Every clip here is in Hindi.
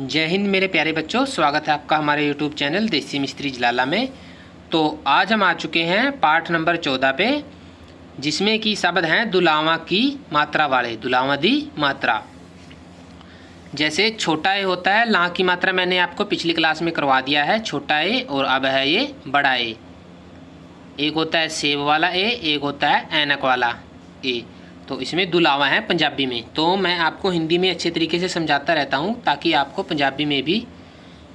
जय हिंद मेरे प्यारे बच्चों, स्वागत है आपका हमारे YouTube चैनल देसी मिस्त्री जलाला में। तो आज हम आ चुके हैं पाठ नंबर 14 पे, जिसमें कि शब्द हैं दुलावा की मात्रा वाले। दुलावा दी मात्रा, जैसे छोटा ए होता है, ला की मात्रा मैंने आपको पिछली क्लास में करवा दिया है, छोटा ए, और अब है ये बड़ा ए। एक होता है सेब वाला ए, एक होता है ऐनक वाला ए। तो इसमें दुलावा है पंजाबी में। तो मैं आपको हिंदी में अच्छे तरीके से समझाता रहता हूँ ताकि आपको पंजाबी में भी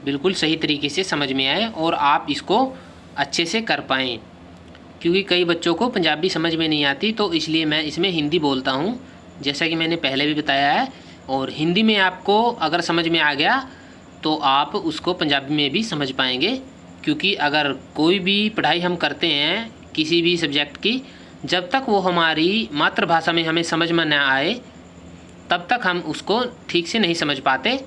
बिल्कुल सही तरीके से समझ में आए और आप इसको अच्छे से कर पाएँ, क्योंकि कई बच्चों को पंजाबी समझ में नहीं आती। तो इसलिए मैं इसमें हिंदी बोलता हूँ, जैसा कि मैंने पहले भी बताया है। और हिंदी में आपको अगर समझ में आ गया तो आप उसको पंजाबी में भी समझ पाएंगे, क्योंकि अगर कोई भी पढ़ाई हम करते हैं किसी भी सब्जेक्ट की, जब तक वो हमारी मातृभाषा में हमें समझ में ना आए तब तक हम उसको ठीक से नहीं समझ पाते।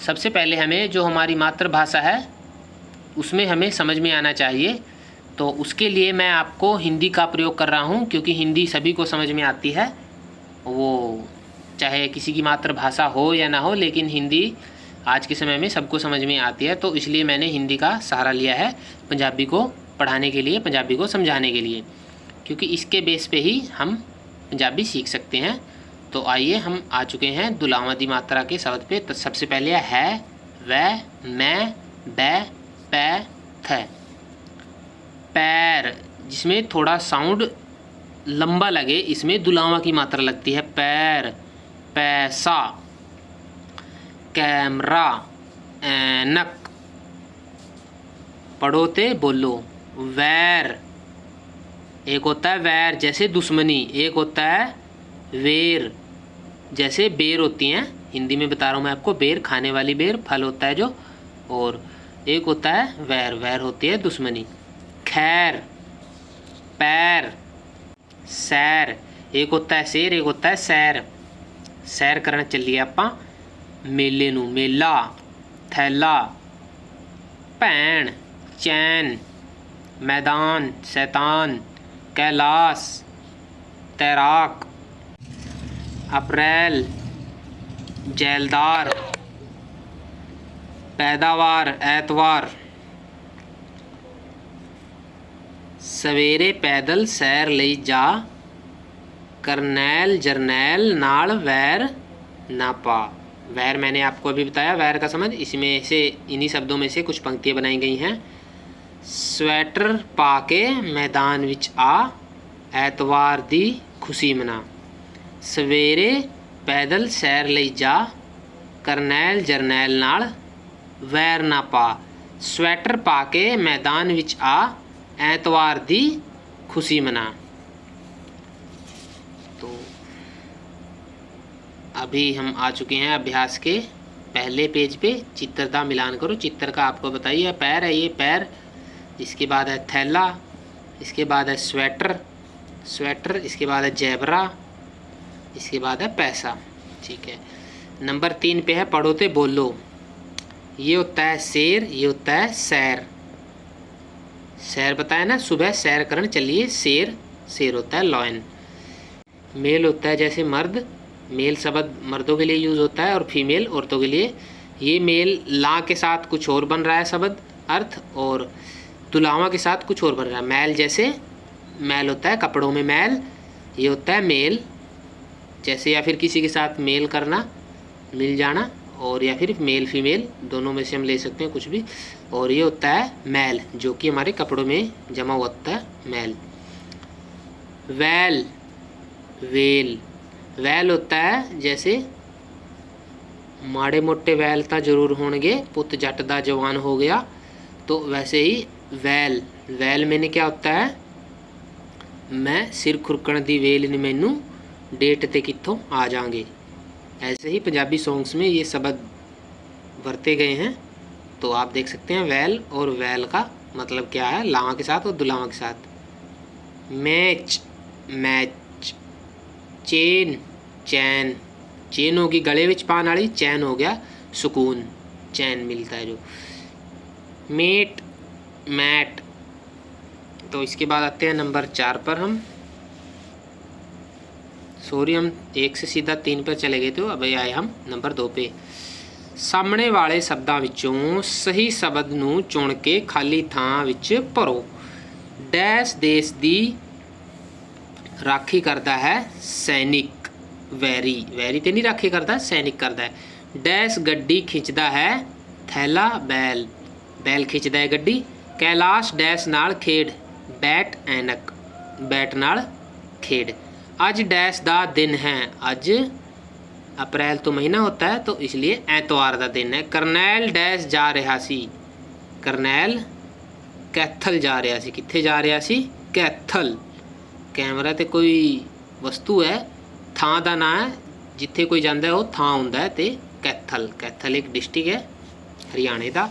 सबसे पहले हमें जो हमारी मातृभाषा है उसमें हमें समझ में आना चाहिए। तो उसके लिए मैं आपको हिंदी का प्रयोग कर रहा हूँ, क्योंकि हिंदी सभी को समझ में आती है, वो चाहे किसी की मातृभाषा हो या ना हो, लेकिन हिंदी आज के समय में सबको समझ में आती है। तो इसलिए मैंने हिंदी का सहारा लिया है पंजाबी को पढ़ाने के लिए, पंजाबी को समझाने के लिए, क्योंकि इसके बेस पे ही हम पंजाबी सीख सकते हैं। तो आइए हम आ चुके हैं दुलावा दी मात्रा के शब्द पे। तो सबसे पहले है वह, मैं, बै, पै, थ। पैर, जिसमें थोड़ा साउंड लंबा लगे, इसमें दुलावा की मात्रा लगती है। पैर। पैसा। कैमरा। ऐनक। पढ़ोते बोलो। वैर, एक होता है वैर जैसे दुश्मनी, एक होता है वेर जैसे बेर होती हैं, हिंदी में बता रहा हूँ मैं आपको, बेर खाने वाली बेर, फल होता है जो, और एक होता है वैर, वैर होती है दुश्मनी। खैर। पैर। सैर, एक होता है शेर, एक होता है सैर। सैर करना चलिए आपां मेले नू, मेला। थैला। भैन। चैन। मैदान। शैतान। कैलाश। तैराक। अप्रैल। जैलदार। पैदावार। एतवार। सवेरे पैदल सैर लई जा, करनैल जरनैल नाल वैर ना पा। वैर मैंने आपको अभी बताया, वैर का समझ। इसमें से इन्हीं शब्दों में से कुछ पंक्तियाँ बनाई गई हैं। स्वेटर पा के मैदान विच आ, ऐतवार दी खुशी मना। सवेरे पैदल सैर लई जा, करनैल जरनैल नाल वैर ना पा। स्वेटर पा के मैदान विच आ, ऐतवार दी खुशी मना। तो अभी हम आ चुके हैं अभ्यास के पहले पेज पे। चित्र का मिलान करो। चित्र का आपको बताइए, पैर है ये पैर, इसके बाद है थैला, इसके बाद है स्वेटर, स्वेटर, इसके बाद है जैबरा, इसके बाद है पैसा। ठीक है। नंबर 3 पे है पढ़ोते बोलो। ये होता है शेर, ये होता है सैर। सैर बताया ना, सुबह सैर करने चलिए, शेर, शेर होता है लॉयन। मेल होता है जैसे मर्द, मेल शब्द मर्दों के लिए यूज़ होता है और फीमेल औरतों के लिए। ये मेल ला के साथ कुछ और बन रहा है शब्द अर्थ, और दुलावा के साथ कुछ और बन रहा है। मैल जैसे, मैल होता है कपड़ों में मैल, ये होता है मेल जैसे, या फिर किसी के साथ मेल करना, मिल जाना, और या फिर मेल फीमेल दोनों में से हम ले सकते हैं कुछ भी। और ये होता है मैल, जो कि हमारे कपड़ों में जमा होता है मैल। वैल। वेल। वैल होता है जैसे माड़े मोटे वैल तो जरूर होंगे, पुत जट दा जवान हो गया, तो वैसे ही वैल। वैल मैंने क्या होता है, मैं सिर खुरकण दी वेल ने मैनू डेट ते कित्थों आ जाएंगे। ऐसे ही पंजाबी सॉन्ग्स में ये शब्द वरते गए हैं। तो आप देख सकते हैं वैल और वैल का मतलब क्या है, लावा के साथ और दुलावा के साथ। मैच। मैच। चेन। चैन, चेन होगी गले विच पान वाली, चैन हो गया सुकून, चैन मिलता है जो। मेट। मैट। तो इसके बाद आते हैं नंबर 4 पर हम। सॉरी, हम 1 से सीधा 3 पर चले गए थे, अब आए हम नंबर 2 पे। ਸਾਹਮਣੇ ਵਾਲੇ ਸ਼ਬਦਾਂ ਵਿੱਚੋਂ ਸਹੀ ਸ਼ਬਦ ਨੂੰ ਚੁਣ ਕੇ ਖਾਲੀ ਥਾਂ ਵਿੱਚ ਭਰੋ। ਡੈਸ਼ ਦੇਸ਼ ਦੀ ਰਾਖੀ ਕਰਦਾ ਹੈ ਸੈਨਿਕ। ਵੈਰੀ, ਵੈਰੀ ਤੇ ਨਹੀਂ ਰਾਖੀ ਕਰਦਾ, ਸੈਨਿਕ ਕਰਦਾ ਹੈ। ਡੈਸ਼ ਗੱਡੀ ਖਿੱਚਦਾ ਹੈ ਥੈਲਾ ਬੈਲ। ਬੈਲ ਖਿੱਚਦਾ ਹੈ ਗੱਡੀ। ਕੈਲਾਸ਼ ਡੈਸ਼ ਨਾਲ ਖੇਡ ਬੈਟ ਐਨਕ। ਬੈਟ ਨਾਲ खेड। आज डैश दा दिन है। आज अप्रैल तो महीना होता है तो इसलिए एतवार का दिन है। करनैल डैश जा रहा सी। करनैल कैथल जा रहा सी। कित्थे जा रहा सी? कैथल। कैमरा ते कोई वस्तु है, थां दा नाम है, जिथे कोई जाता है वो थां हुंदा है। ते कैथल, कैथल एक डिस्ट्रिक्ट है हरियाणे का।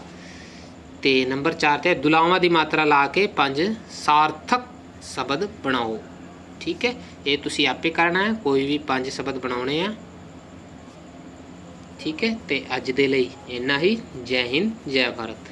तो नंबर 4 ते दुलावां की मात्रा ला के 5 सार्थक शब्द बनाओ। ठीक है, ये तुसी आपे करना है, कोई भी 5 शब्द बनाने हैं। ठीक है, तो अज दे लई इन्ना ही। जय हिंद, जय भारत।